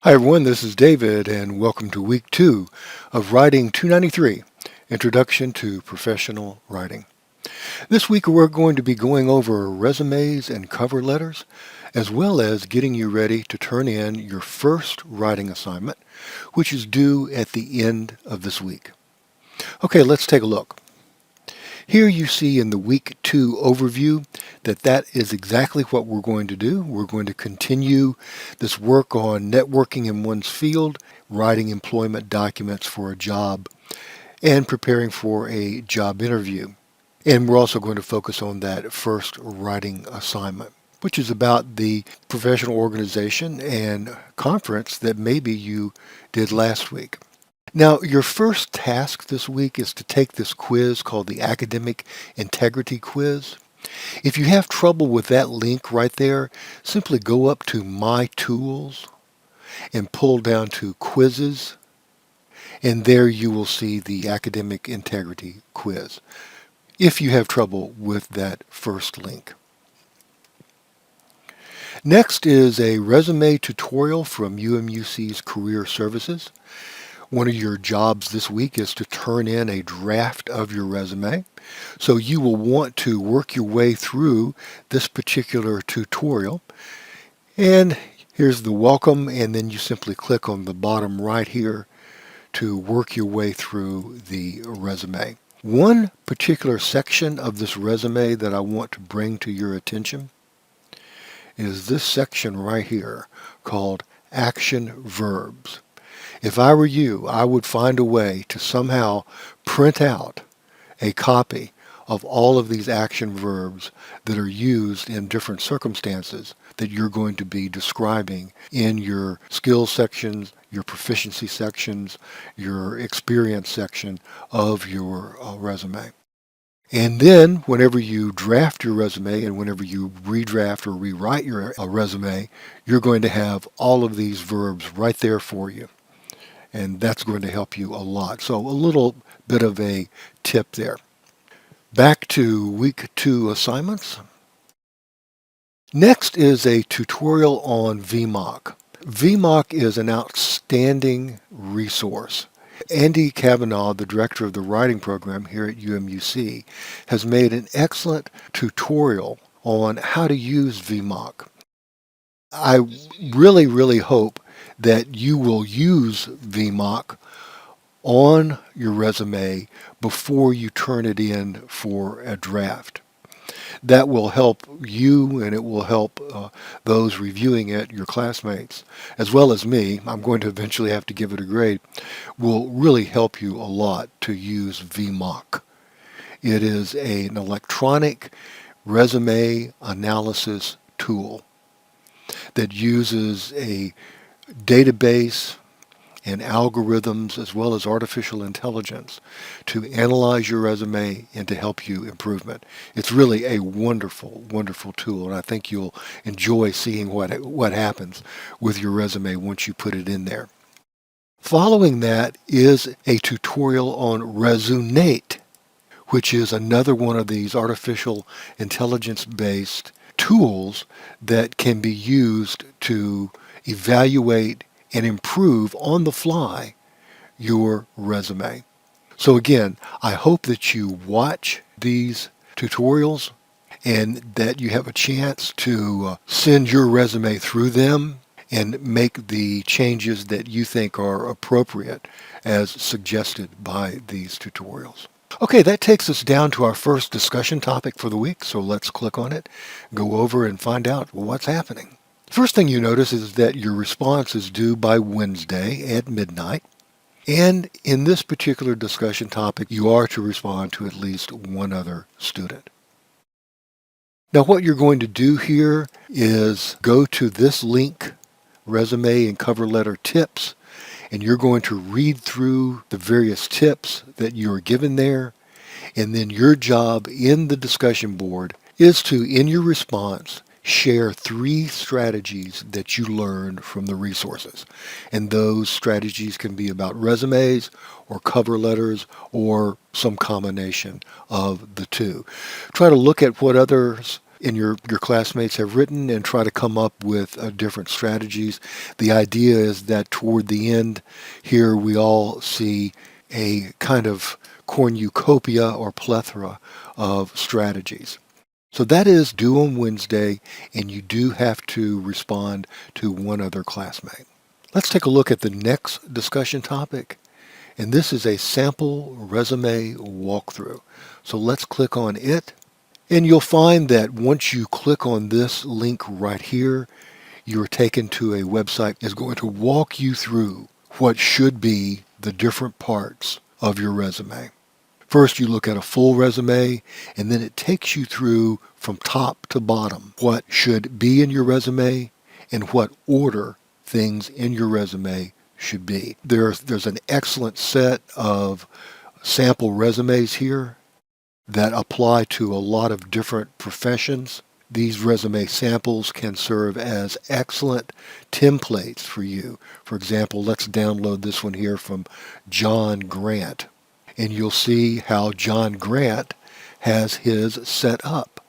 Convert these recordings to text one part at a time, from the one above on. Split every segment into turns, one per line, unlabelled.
Hi everyone, this is David and welcome to week 2 of Writing 293, Introduction to Professional Writing. This week we're going to be going over resumes and cover letters, as well as getting you ready to turn in your first writing assignment, which is due at the end of this week. Okay, let's take a look. Here you see in the week 2 overview that is exactly what we're going to do. We're going to continue this work on networking in one's field, writing employment documents for a job, and preparing for a job interview. And we're also going to focus on that first writing assignment, which is about the professional organization and conference that maybe you did last week. Now, your first task this week is to take this quiz called the Academic Integrity Quiz. If you have trouble with that link right there, simply go up to My Tools and pull down to Quizzes, and there you will see the Academic Integrity Quiz, if you have trouble with that first link. Next is a resume tutorial from UMUC's Career Services. One of your jobs this week is to turn in a draft of your resume. So you will want to work your way through this particular tutorial. And here's the welcome, and then you simply click on the bottom right here to work your way through the resume. One particular section of this resume that I want to bring to your attention is this section right here called Action Verbs. If I were you, I would find a way to somehow print out a copy of all of these action verbs that are used in different circumstances that you're going to be describing in your skills sections, your proficiency sections, your experience section of your resume. And then whenever you draft your resume and whenever you redraft or rewrite your resume, you're going to have all of these verbs right there for you. And that's going to help you a lot. So a little bit of a tip there. Back to week 2 assignments. Next is a tutorial on VMock. VMock is an outstanding resource. Andy Kavanaugh, the director of the writing program here at UMUC, has made an excellent tutorial on how to use VMock. I really hope that you will use VMock on your resume before you turn it in for a draft. That will help you, and it will help those reviewing it, your classmates, as well as me. I'm going to eventually have to give it a grade. Will really help you a lot to use VMock. It is an electronic resume analysis tool that uses a database and algorithms as well as artificial intelligence to analyze your resume and to help you improvement. It's really a wonderful tool, and I think you'll enjoy seeing what happens with your resume once you put it in there. Following that is a tutorial on Resunate, which is another one of these artificial intelligence-based tools that can be used to evaluate and improve on the fly your resume. So again, I hope that you watch these tutorials and that you have a chance to send your resume through them and make the changes that you think are appropriate as suggested by these tutorials. Okay, that takes us down to our first discussion topic for the week, so let's click on it, go over and find out what's happening. First thing you notice is that your response is due by Wednesday at midnight. And in this particular discussion topic, you are to respond to at least one other student. Now what you're going to do here is go to this link, Resume and Cover Letter Tips, and you're going to read through the various tips that you are given there. And then your job in the discussion board is to, in your response, share 3 strategies that you learned from the resources. And those strategies can be about resumes or cover letters or some combination of the two. Try to look at what others and your classmates have written and try to come up with different strategies. The idea is that toward the end here we all see a kind of cornucopia or plethora of strategies. So that is due on Wednesday, and you do have to respond to one other classmate. Let's take a look at the next discussion topic, and this is a sample resume walkthrough. So let's click on it, and you'll find that once you click on this link right here, you're taken to a website that's going to walk you through what should be the different parts of your resume. First, you look at a full resume, and then it takes you through from top to bottom what should be in your resume and what order things in your resume should be. There's an excellent set of sample resumes here that apply to a lot of different professions. These resume samples can serve as excellent templates for you. For example, let's download this one here from John Grant. And you'll see how John Grant has his set up.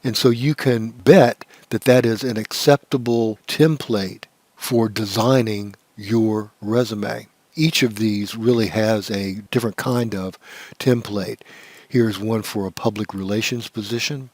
And so you can bet that that is an acceptable template for designing your resume. Each of these really has a different kind of template. Here's one for a public relations position.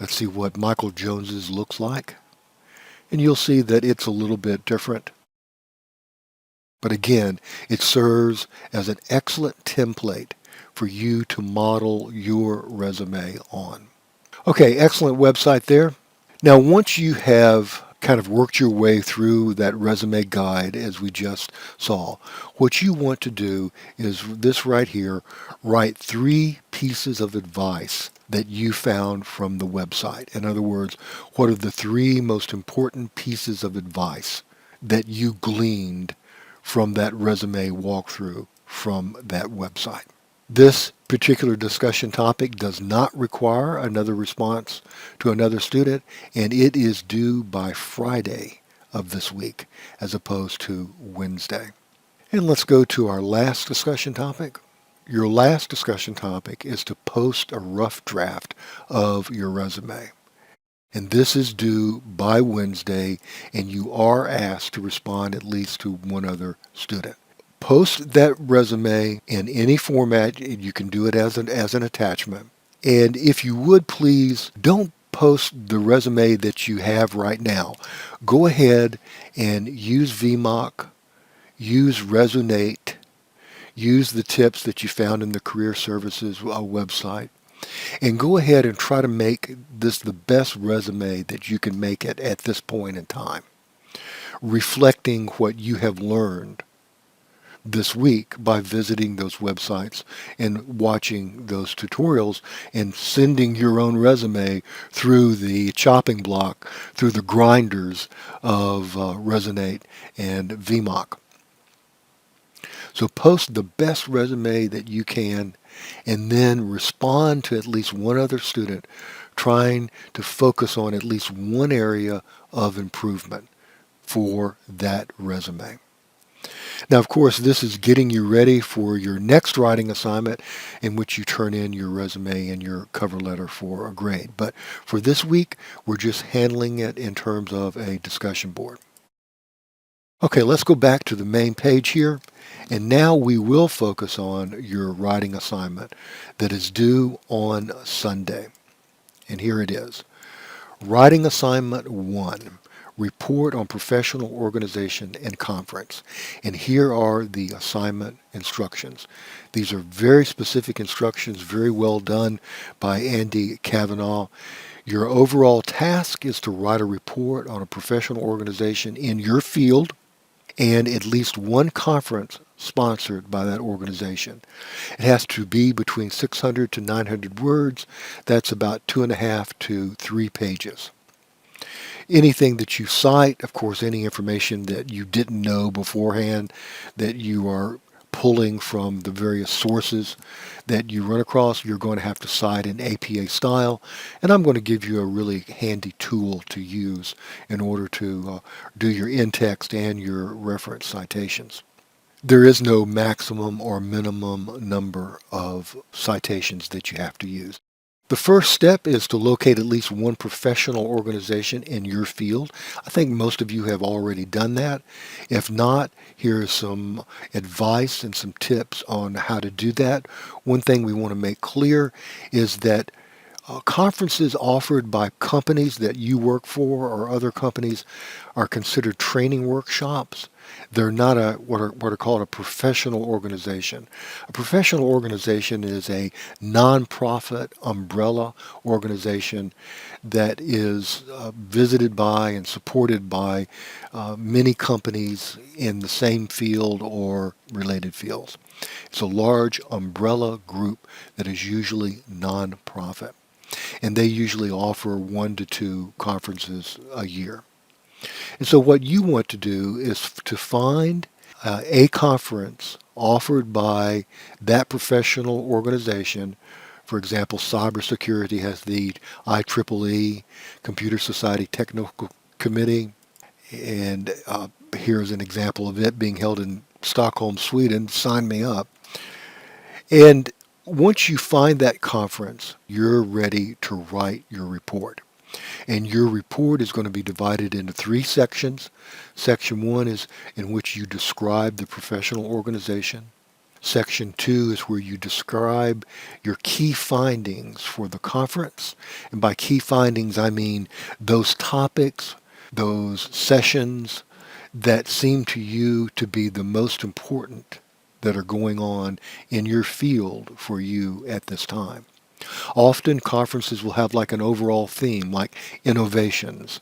Let's see what Michael Jones's looks like. And you'll see that it's a little bit different. But again, it serves as an excellent template for you to model your resume on. Okay, excellent website there. Now, once you have kind of worked your way through that resume guide as we just saw, what you want to do is this right here, write 3 pieces of advice that you found from the website. In other words, what are the 3 most important pieces of advice that you gleaned from that resume walkthrough from that website? This particular discussion topic does not require another response to another student, and it is due by Friday of this week as opposed to Wednesday. And let's go to our last discussion topic. Your last discussion topic is to post a rough draft of your resume. And this is due by Wednesday, and you are asked to respond at least to one other student. Post that resume in any format. You can do it as an attachment. And if you would, please don't post the resume that you have right now. Go ahead and use VMock, use Resunate, use the tips that you found in the Career Services website, and go ahead and try to make this the best resume that you can make it at this point in time, reflecting what you have learned this week by visiting those websites and watching those tutorials and sending your own resume through the chopping block, through the grinders of Resunate and VMock. So post the best resume that you can, and then respond to at least one other student trying to focus on at least one area of improvement for that resume. Now, of course, this is getting you ready for your next writing assignment in which you turn in your resume and your cover letter for a grade. But for this week, we're just handling it in terms of a discussion board. Okay, let's go back to the main page here. And now we will focus on your writing assignment that is due on Sunday. And here it is. Writing assignment 1. Report on professional organization and conference. And here are the assignment instructions. These are very specific instructions, very well done by Andy Kavanaugh. Your overall task is to write a report on a professional organization in your field and at least one conference sponsored by that organization. It has to be between 600 to 900 words. That's about 2.5 to 3 pages. Anything that you cite, of course, any information that you didn't know beforehand that you are pulling from the various sources that you run across, you're going to have to cite in APA style. And I'm going to give you a really handy tool to use in order to do your in-text and your reference citations. There is no maximum or minimum number of citations that you have to use. The first step is to locate at least one professional organization in your field. I think most of you have already done that. If not, here's some advice and some tips on how to do that. One thing we want to make clear is that conferences offered by companies that you work for or other companies are considered training workshops. They're not what are called a professional organization. A professional organization is a nonprofit umbrella organization that is visited by and supported by many companies in the same field or related fields. It's a large umbrella group that is usually nonprofit, and they usually offer 1 to 2 conferences a year. And so what you want to do is to find a conference offered by that professional organization. For example, cybersecurity has the IEEE, Computer Society Technical Committee, and here's an example of it being held in Stockholm, Sweden. Sign me up. And once you find that conference, you're ready to write your report. And your report is going to be divided into 3 sections. Section 1 is in which you describe the professional organization. Section 2 is where you describe your key findings for the conference. And by key findings, I mean those topics, those sessions that seem to you to be the most important that are going on in your field for you at this time. Often conferences will have like an overall theme, like innovations,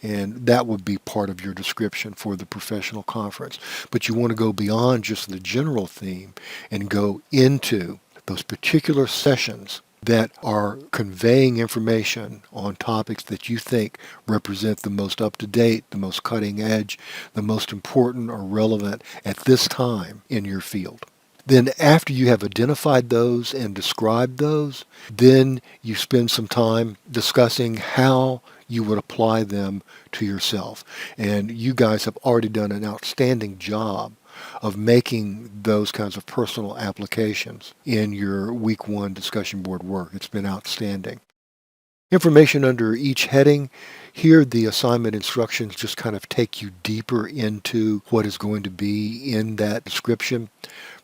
and that would be part of your description for the professional conference. But you want to go beyond just the general theme and go into those particular sessions that are conveying information on topics that you think represent the most up-to-date, the most cutting edge, the most important or relevant at this time in your field. Then after you have identified those and described those, then you spend some time discussing how you would apply them to yourself. And you guys have already done an outstanding job of making those kinds of personal applications in your week 1 discussion board work. It's been outstanding. Information under each heading. Here the assignment instructions just kind of take you deeper into what is going to be in that description.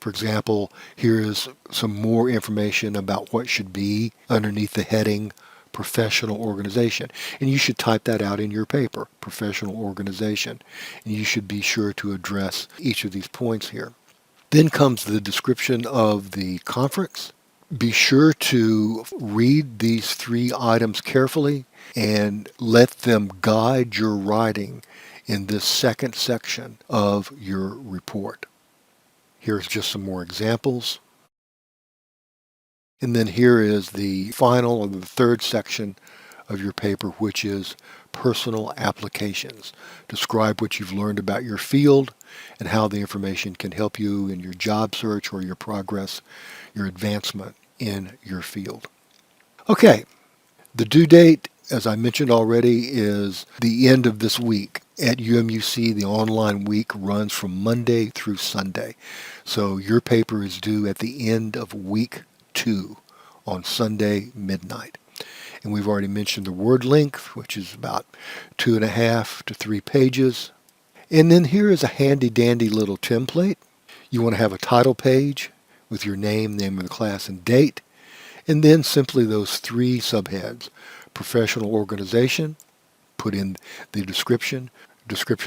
For example, here is some more information about what should be underneath the heading professional organization. And you should type that out in your paper, professional organization. And you should be sure to address each of these points here. Then comes the description of the conference. Be sure to read these 3 items carefully and let them guide your writing in this second section of your report. Here's just some more examples. And then here is the final or the third section of your paper, which is personal applications. Describe what you've learned about your field and how the information can help you in your job search or your progress, your advancement in your field. Okay, the due date, as I mentioned already, is the end of this week. At UMUC, the online week runs from Monday through Sunday. So your paper is due at the end of week 2 on Sunday midnight. And we've already mentioned the word length, which is about 2.5 to 3 pages. And then here is a handy dandy little template. You want to have a title page with your name, name of the class, and date. And then simply those 3 subheads. Professional organization, put in the description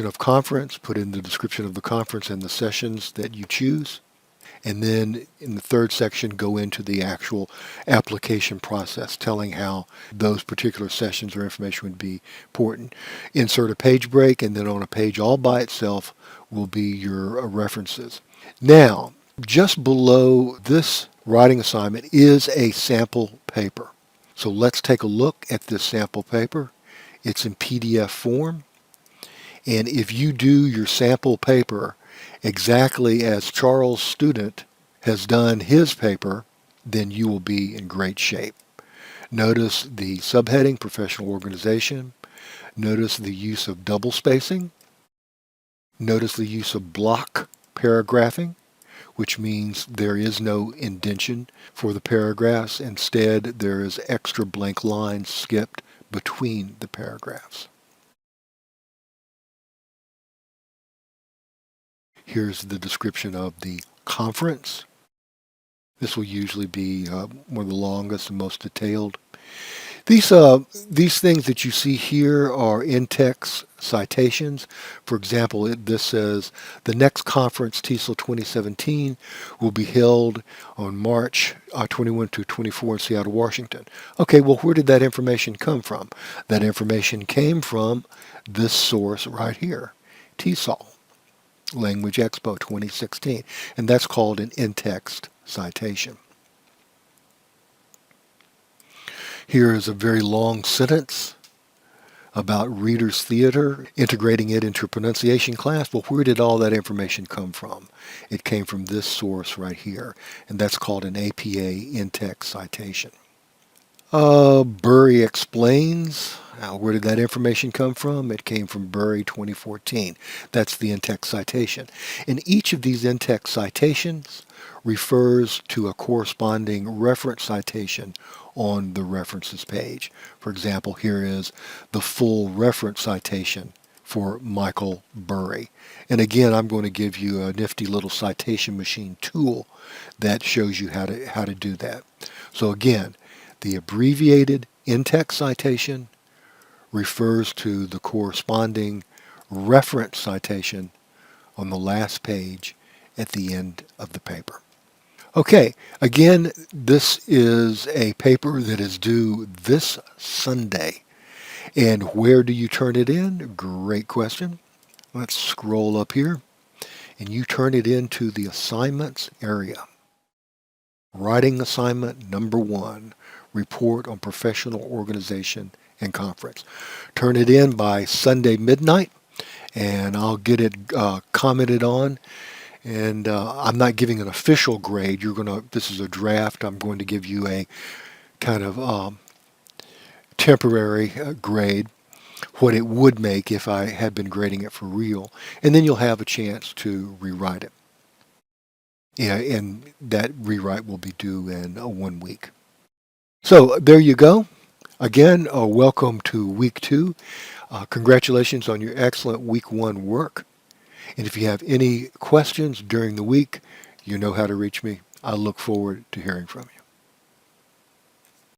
of conference, put in the description of the conference and the sessions that you choose. And then in the third section, go into the actual application process, telling how those particular sessions or information would be important. Insert a page break, and then on a page all by itself will be your references. Now, just below this writing assignment is a sample paper. So let's take a look at this sample paper. It's in PDF form. And if you do your sample paper exactly as Charles' student has done his paper, then you will be in great shape. Notice the subheading, professional organization. Notice the use of double spacing. Notice the use of block paragraphing, which means there is no indentation for the paragraphs. Instead, there is extra blank lines skipped between the paragraphs. Here's the description of the conference. This will usually be one of the longest and most detailed. These things that you see here are in-text citations. For example, this says the next conference, TESOL 2017, will be held on March 21 to 24 in Seattle, Washington. Okay, well, where did that information come from? That information came from this source right here, TESOL, Language Expo 2016, and that's called an in-text citation. Here is a very long sentence about Reader's Theater, integrating it into a pronunciation class. Well, where did all that information come from? It came from this source right here, and that's called an APA in-text citation. Bury Explains. Where did that information come from? It came from Bury 2014. That's the in-text citation. And each of these in-text citations refers to a corresponding reference citation on the references page. For example, here is the full reference citation for Michael Bury. And again, I'm going to give you a nifty little citation machine tool that shows you how to do that. So again, the abbreviated in-text citation refers to the corresponding reference citation on the last page at the end of the paper. Okay, again, this is a paper that is due this Sunday. And where do you turn it in? Great question. Let's scroll up here, and you turn it into the assignments area. Writing assignment number 1, report on professional organization and conference. Turn it in by Sunday midnight, and I'll get it commented on. And I'm not giving an official grade. This is a draft. I'm going to give you a kind of temporary grade, what it would make if I had been grading it for real. And then you'll have a chance to rewrite it. Yeah, and that rewrite will be due in 1 week. So there you go. Again, welcome to week 2. Congratulations on your excellent week 1 work. And if you have any questions during the week, you know how to reach me. I look forward to hearing from you.